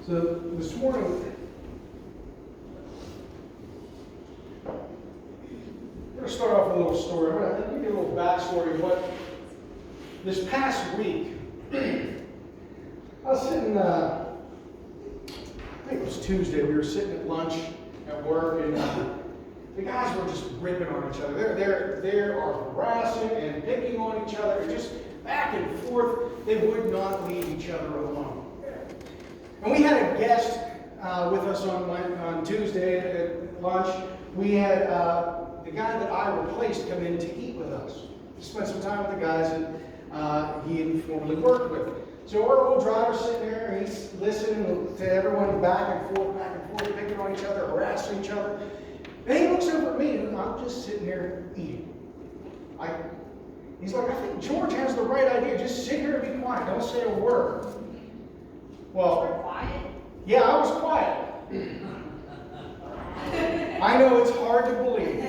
So this morning, I'm going to start off with a little story. I'm going to give you a little backstory of what this past week, I was sitting, I think it was Tuesday, we were sitting at lunch at work, and the guys were just ripping on each other. They are harassing and picking on each other, and just back and forth. They would not leave each other alone. And we had a guest with us on Tuesday at lunch. We had the guy that I replaced come in to eat with us. To spend some time with the guys that he had formerly worked with. So our old driver's sitting there, and he's listening to everyone back and forth, picking on each other, harassing each other. And he looks over at me, and I'm just sitting there eating. He's like, I think George has the right idea. Just sit here and be quiet. Don't say a word. Well, quiet? Yeah, I was quiet. I know it's hard to believe,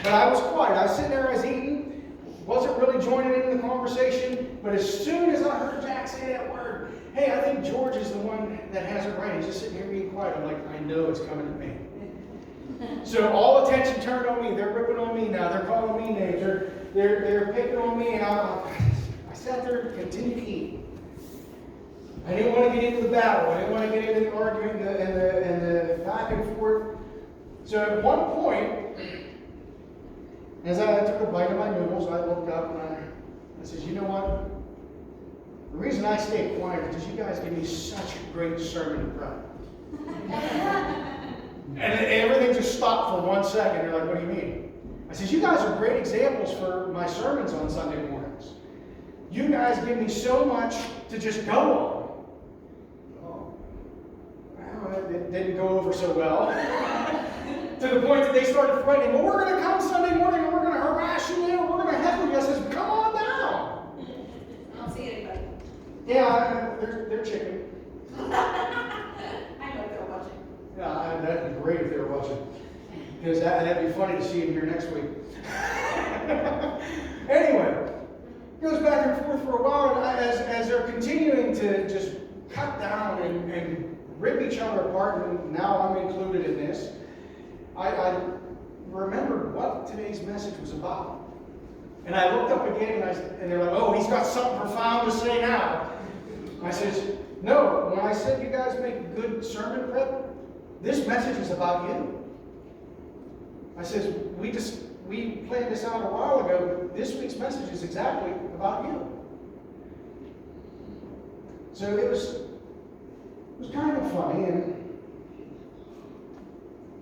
but I was quiet. I was sitting there, I was eating, wasn't really joining in the conversation, but as soon as I heard Jack say that word, hey, I think George is the one that has it right. He's just sitting here being quiet. I'm like, I know it's coming to me. So all attention turned on me. They're ripping on me now. They're calling me names. They're picking on me, and I sat there and continued to eat. I didn't want to get into the battle. I didn't want to get into the argument and the back and forth. So at one point, as I took a bite of my noodles, I looked up and I said, you know what? The reason I stay quiet is because you guys give me such a great sermon to prep. And everything just stopped for 1 second. They're like, what do you mean? I said, you guys are great examples for my sermons on Sunday mornings. You guys give me so much to just go on. It didn't go over so well. To the point that they started threatening, well, we're going to come Sunday morning and we're going to harass you and we're going to heckle you. I says, come on down. I don't see anybody. Yeah, they're chicken. I know if they're watching. Yeah, that'd be great if they were watching. Because that'd be funny to see them here next week. Anyway, it goes back and forth for a while, and as they're continuing to just cut down and rip each other apart, and now I'm included in this, I remembered what today's message was about. And I looked up again, and they're like, oh, he's got something profound to say now. I says, no, when I said you guys make good sermon prep, this message is about you. I says, we planned this out a while ago, but this week's message is exactly about you. So it was kind of funny, and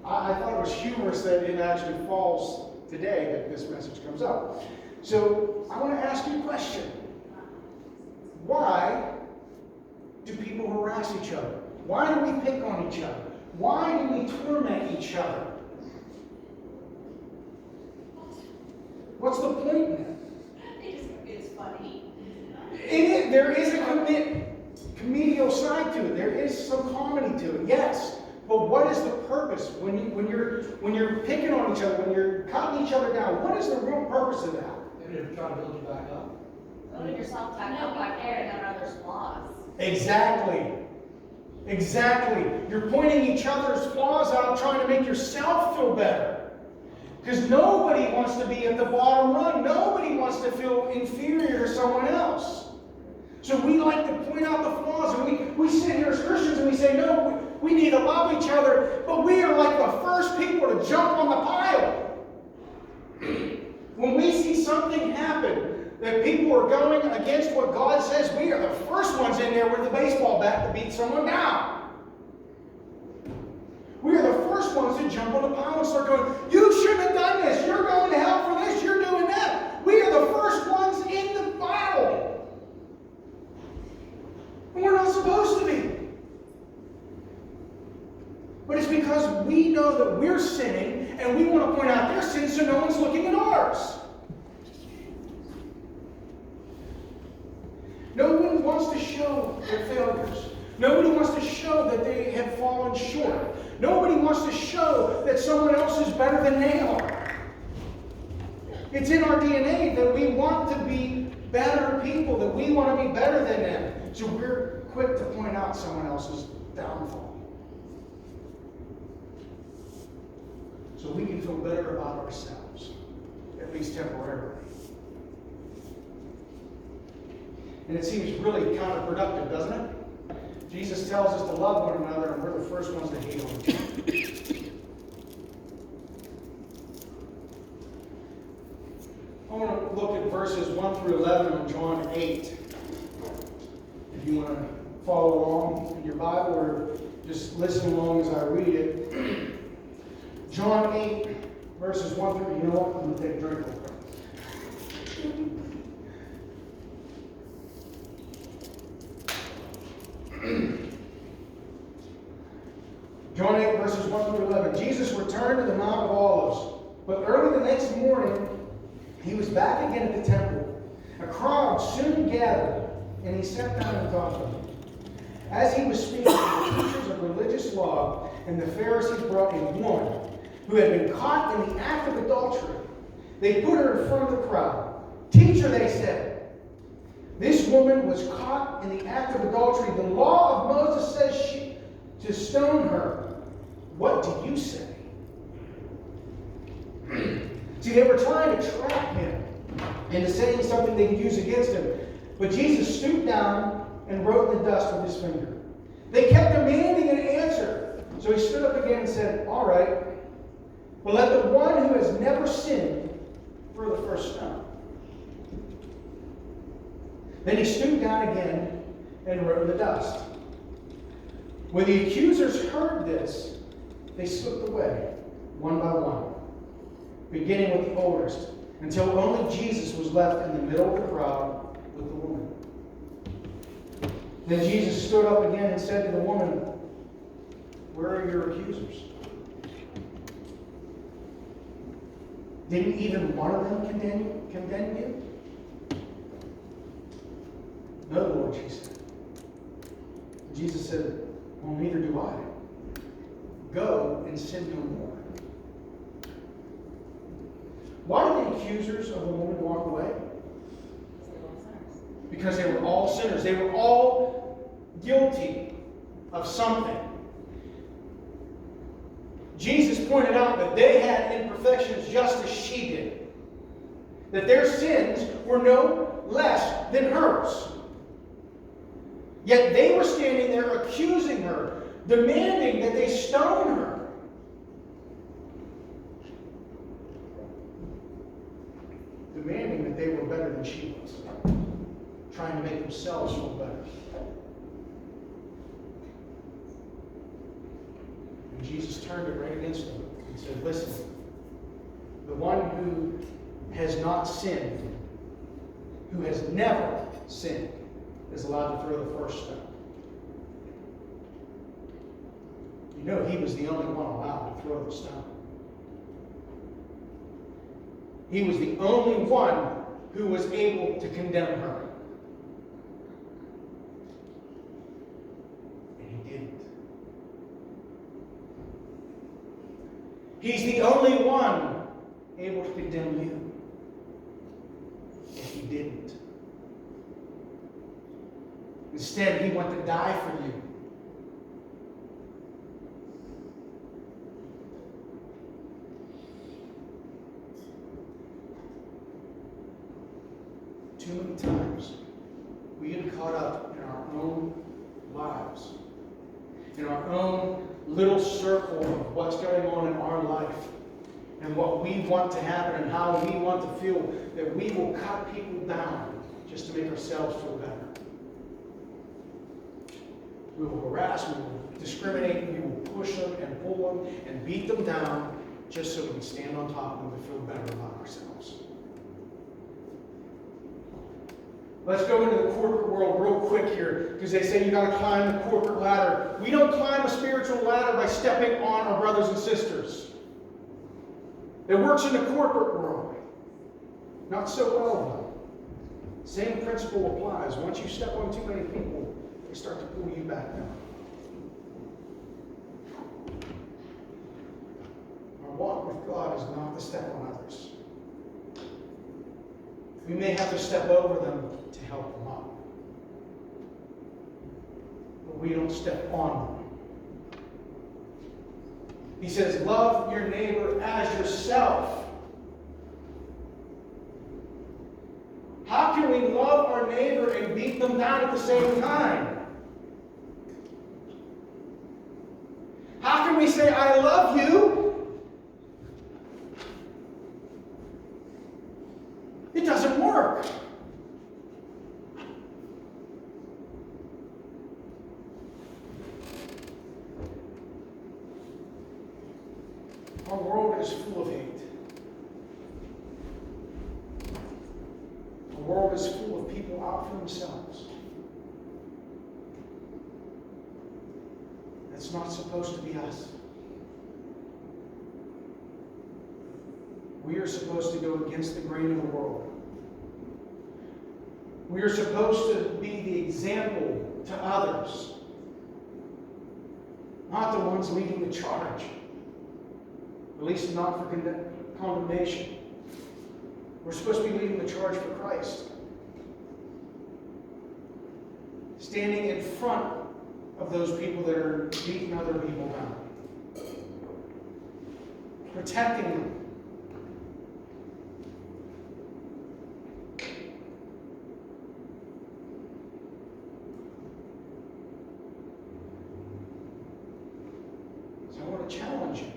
I thought it was humorous that it actually falls today that this message comes up. So I want to ask you a question. Why do people harass each other? Why do we pick on each other? Why do we torment each other? What's the point in it? It's funny. There is a comedial side to it. There is some comedy to it, yes. But what is the purpose when you're picking on each other, when you're cutting each other down? What is the real purpose of that? Maybe they're trying to build you back up. Building yourself back up by pointing out others' flaws. Exactly. You're pointing each other's flaws out, trying to make yourself feel better. Because nobody wants to be at the bottom rung. Nobody wants to feel inferior to someone else. So we like to point out the flaws, and we sit here as Christians and we say, no, we need to love each other, but we are like the first people to jump on the pile. When we see something happen that people are going against what God says, we are the first ones in there with the baseball bat to beat someone down. We are the first ones to jump on the pile and start going, you shouldn't have done this. You're going to hell for this. You're doing that. We are the first ones in the battle. And we're not supposed to be. But it's because we know that we're sinning and we want to point out their sins so no one's looking at ours. No one wants wants to show their failures. Nobody wants to show that they have fallen short. Nobody wants to show that someone else is better than they are. It's in our DNA that we want to be better people, that we want to be better than them. So we're quick to point out someone else's downfall. So we can feel better about ourselves, at least temporarily. And it seems really counterproductive, doesn't it? Jesus tells us to love one another, and we're the first ones to hate on each other. I want to look at verses 1 through 11 of John 8. If you want to follow along in your Bible or just listen along as I read it. John 8, verses 1 through, you know what? I'm going to take a drink real quick. John 8, verses 1 through 11. Jesus returned to the Mount of Olives, but early the next morning, he was back again at the temple. A crowd soon gathered, and he sat down and taught them. As he was speaking, the teachers of religious law and the Pharisees brought a woman who had been caught in the act of adultery. They put her in front of the crowd. Teacher, they said, this woman was caught in the act of adultery. The law of Moses says to stone her. What do you say? See, they were trying to trap him into saying something they could use against him. But Jesus stooped down and wrote in the dust with his finger. They kept demanding an answer. So he stood up again and said, all right, well, let the one who has never sinned throw the first stone. Then he stooped down again and wrote in the dust. When the accusers heard this, they slipped away, one by one, beginning with the oldest, until only Jesus was left in the middle of the crowd with the woman. Then Jesus stood up again and said to the woman, where are your accusers? Didn't even one of them condemn you? No, Lord, she said. Jesus said, well, neither do I. Go and sin no more. Why did the accusers of the woman walk away? Because they were all sinners. They were all guilty of something. Jesus pointed out that they had imperfections just as she did. That their sins were no less than hers. Yet they were standing there accusing her, demanding that they stone her. Demanding that they were better than she was. Trying to make themselves feel better. And Jesus turned it right against them and said, listen, the one who has not sinned, who has never sinned, is allowed to throw the first stone. You know, he was the only one allowed to throw the stone. He was the only one who was able to condemn her. And he didn't. He's the only one able to condemn you. And he didn't. Instead, he went to die for you. Too many times, we get caught up in our own lives, in our own little circle of what's going on in our life, and what we want to happen and how we want to feel, that we will cut people down just to make ourselves feel better. We will harass, we will discriminate, we will push them and pull them and beat them down just so we can stand on top of them to feel better about ourselves. Let's go into the corporate world real quick here, because they say you got to climb the corporate ladder. We don't climb a spiritual ladder by stepping on our brothers and sisters. It works in the corporate world. Not so well, though. Same principle applies. Once you step on too many people, they start to pull you back down. Our walk with God is not to step on others. We may have to step over them to help them up. But we don't step on them. He says, love your neighbor as yourself. How can we love our neighbor and beat them down at the same time? How can we say, I love you? It doesn't work. Our world is full of hate. Our world is full of people out for themselves. That's not supposed to be us. We are supposed to go against the grain of the world. We are supposed to be the example to others, not the ones leading the charge. At least not for condemnation. We're supposed to be leading the charge for Christ. Standing in front of those people that are beating other people down. Protecting them. So I want to challenge you.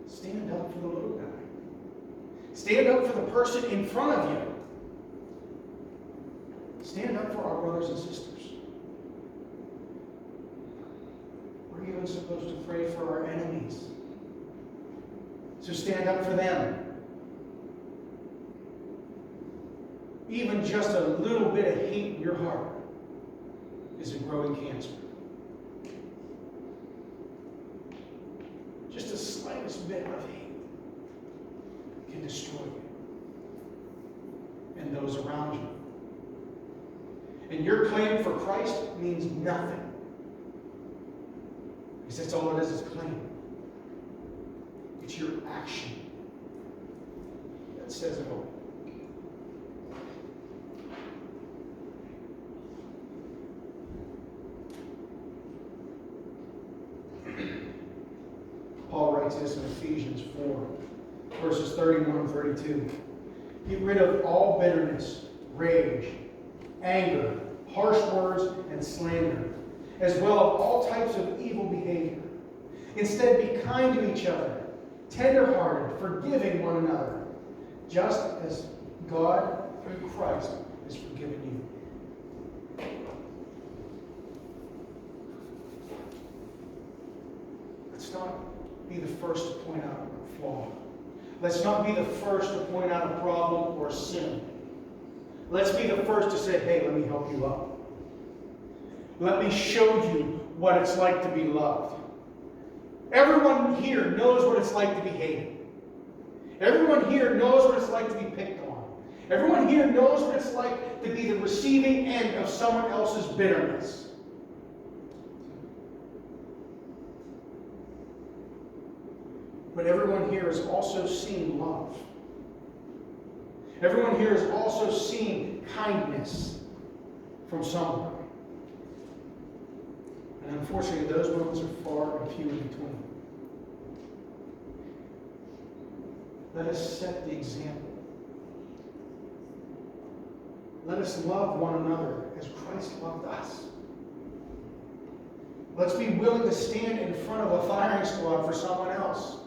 Stand up for the little guy. Stand up for the person in front of you. Stand up for our brothers and sisters. We're even supposed to pray for our enemies. So stand up for them. Even just a little bit of hate in your heart is a growing cancer. Just the slightest bit of hate can destroy you and those around you. And your claim for Christ means nothing. Because that's all it is claim. It's your action that says it all. Paul writes this in Ephesians 4, verses 31 and 32. Get rid of all bitterness, rage, anger, harsh words, and slander, as well as all types of evil behavior. Instead, be kind to each other, tender-hearted, forgiving one another, just as God, through Christ, has forgiven you. Let's not be the first to point out a flaw. Let's not be the first to point out a problem or a sin. Let's be the first to say, hey, let me help you out. Let me show you what it's like to be loved. Everyone here knows what it's like to be hated. Everyone here knows what it's like to be picked on. Everyone here knows what it's like to be the receiving end of someone else's bitterness. But everyone here has also seen love. Everyone here has also seen kindness from someone. And unfortunately, those moments are far and few in between. Let us set the example. Let us love one another as Christ loved us. Let's be willing to stand in front of a firing squad for someone else.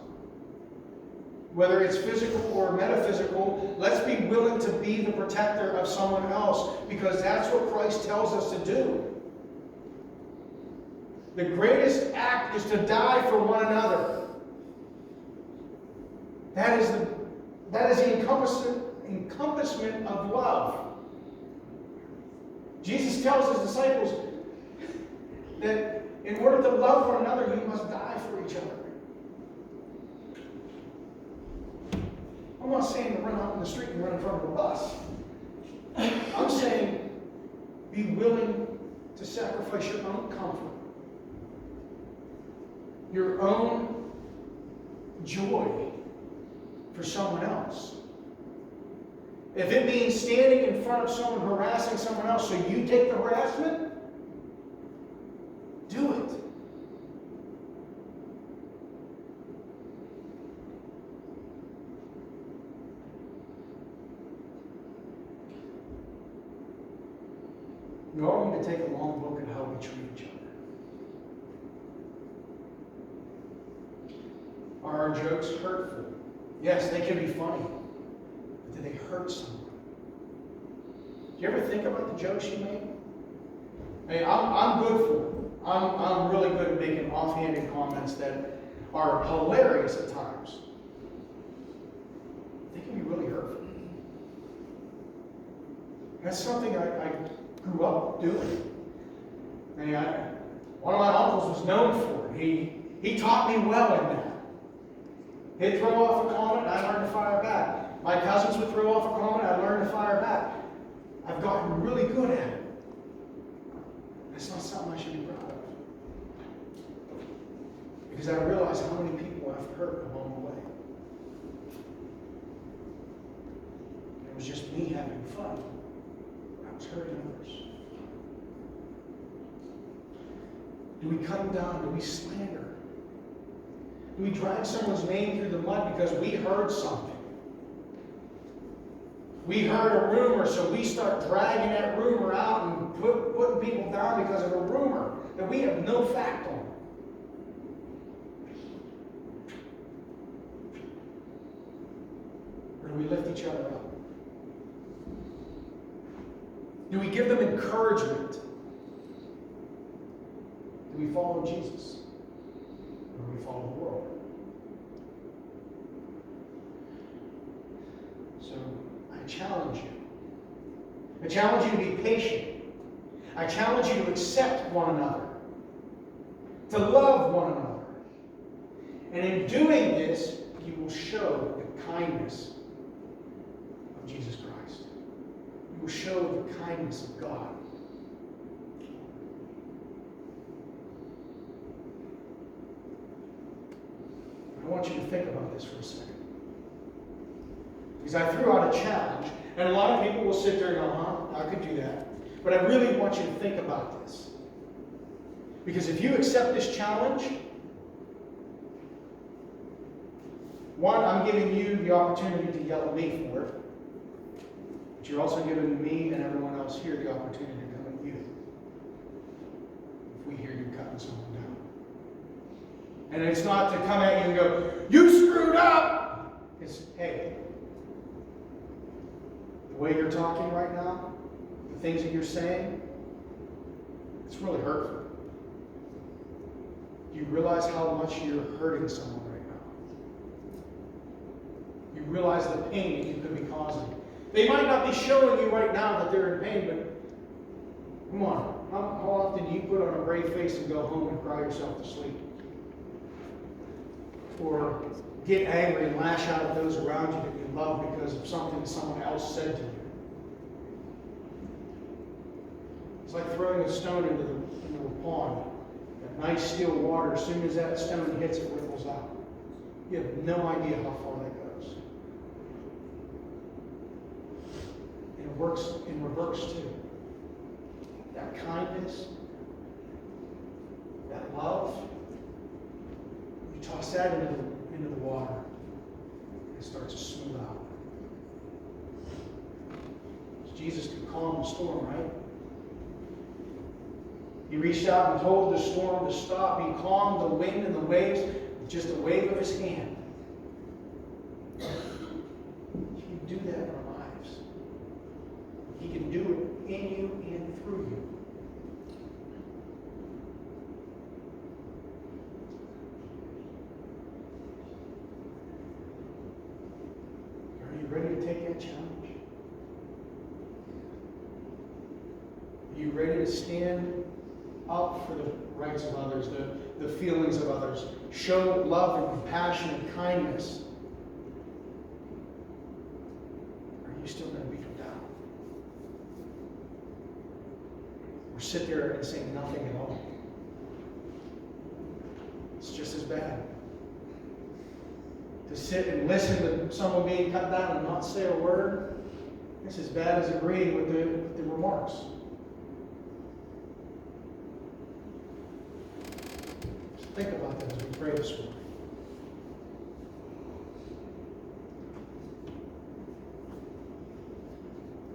Whether it's physical or metaphysical, let's be willing to be the protector of someone else, because that's what Christ tells us to do. The greatest act is to die for one another. That is the encompassment of love. Jesus tells his disciples that in order to love one another, you must die for each other. I I'm not saying to run out in the street and run in front of a bus. I'm saying be willing to sacrifice your own comfort, your own joy for someone else. If it means standing in front of someone harassing someone else so you take the harassment, do it. We all need to take a long look at how we treat each other. Are our jokes hurtful? Yes, they can be funny. But do they hurt someone? Do you ever think about the jokes you make? I mean, I'm good for it. I'm really good at making offhanded comments that are hilarious at times. They can be really hurtful. That's something I grew up doing. And one of my uncles was known for it. He taught me well in that. He'd throw off a comment, and I learned to fire back. My cousins would throw off a comment, I learned to fire back. I've gotten really good at it. It's not something I should be proud of. Because I realize how many people I've hurt along the way. It was just me having fun. I was hurting others. Do we cut them down? Do we slander? Do we drag someone's name through the mud because we heard something? We heard a rumor, so we start dragging that rumor out and putting people down because of a rumor that we have no fact on. Or do we lift each other up? Do we give them encouragement? Do we follow Jesus? Or do we follow the world? So, I challenge you. I challenge you to be patient. I challenge you to accept one another. To love one another. And in doing this, you will show the kindness of Jesus Christ. You will show the kindness of God. I want you to think about this for a second. Because I threw out a challenge, and a lot of people will sit there and go, I could do that. But I really want you to think about this. Because if you accept this challenge, one, I'm giving you the opportunity to yell at me for it. But you're also giving me and everyone else here the opportunity to come at you. If we hear you cutting someone down. And it's not to come at you and go, you screwed up! It's, hey, the way you're talking right now, the things that you're saying, it's really hurtful. Do you realize how much you're hurting someone right now? You realize the pain that you could be causing. They might not be showing you right now that they're in pain, but come on, how often do you put on a brave face and go home and cry yourself to sleep? Or get angry and lash out at those around you that you love because of something someone else said to you? It's like throwing a stone into a pond. That nice still water, as soon as that stone hits, it ripples out. You have no idea how far that goes. And it works in reverse too. That kindness, that love, you toss that into the water, and it starts to smooth out. Jesus could calm the storm, right? He reached out and told the storm to stop. He calmed the wind and the waves with just a wave of his hand. He can do that in our lives. He can do it in you and through you. Are you ready to take that challenge? Are you ready to stand up for the rights of others, the feelings of others, show love and compassion and kindness or sit there and say nothing at all. It's just as bad. To sit and listen to someone being cut down and not say a word, it's as bad as agreeing with the remarks. So think about that as we pray this morning.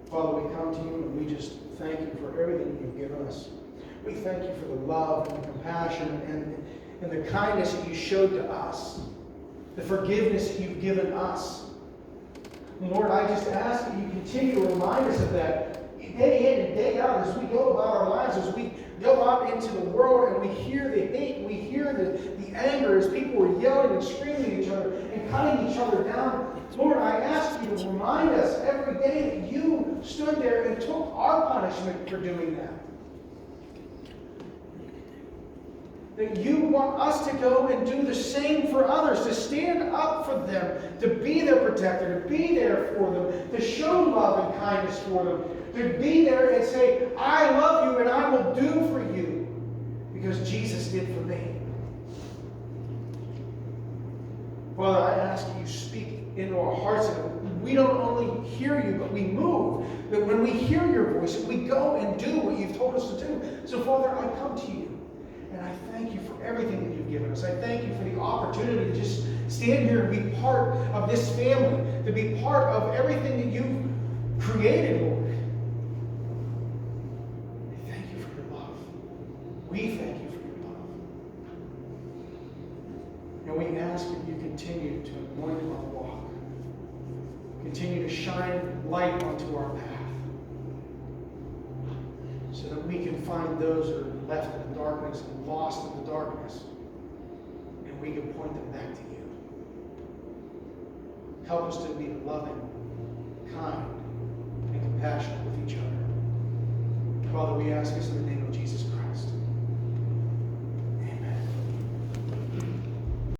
Father, we come to you and we just thank you for everything you've given us. We thank you for the love and the compassion and the kindness that you showed to us, the forgiveness that you've given us. And Lord, I just ask that you continue to remind us of that day in and day out as we go about our lives, as we go out into the world and we hear the hate, we hear the anger as people are yelling and screaming at each other and cutting each other down. Lord, I ask you to remind us every day that you stood there and took our punishment for doing that. That you want us to go and do the same for others, to stand up for them, to be their protector, to be there for them, to show love and kindness for them, to be there and say, I love you and I will do for you because Jesus did for me. Father, I ask that you speak into our hearts and we don't only hear you, but we move. That when we hear your voice, we go and do what you've told us to do. So Father, I come to you. And I thank you for everything that you've given us. I thank you for the opportunity to just stand here and be part of this family, to be part of everything that you've created, Lord. I thank you for your love. We thank you for your love. And we ask that you continue to anoint our walk. Continue to shine light onto our path. So that we can find those that are left in the darkness and lost in the darkness. And we can point them back to you. Help us to be loving, kind, and compassionate with each other. Father, we ask this in the name of Jesus Christ.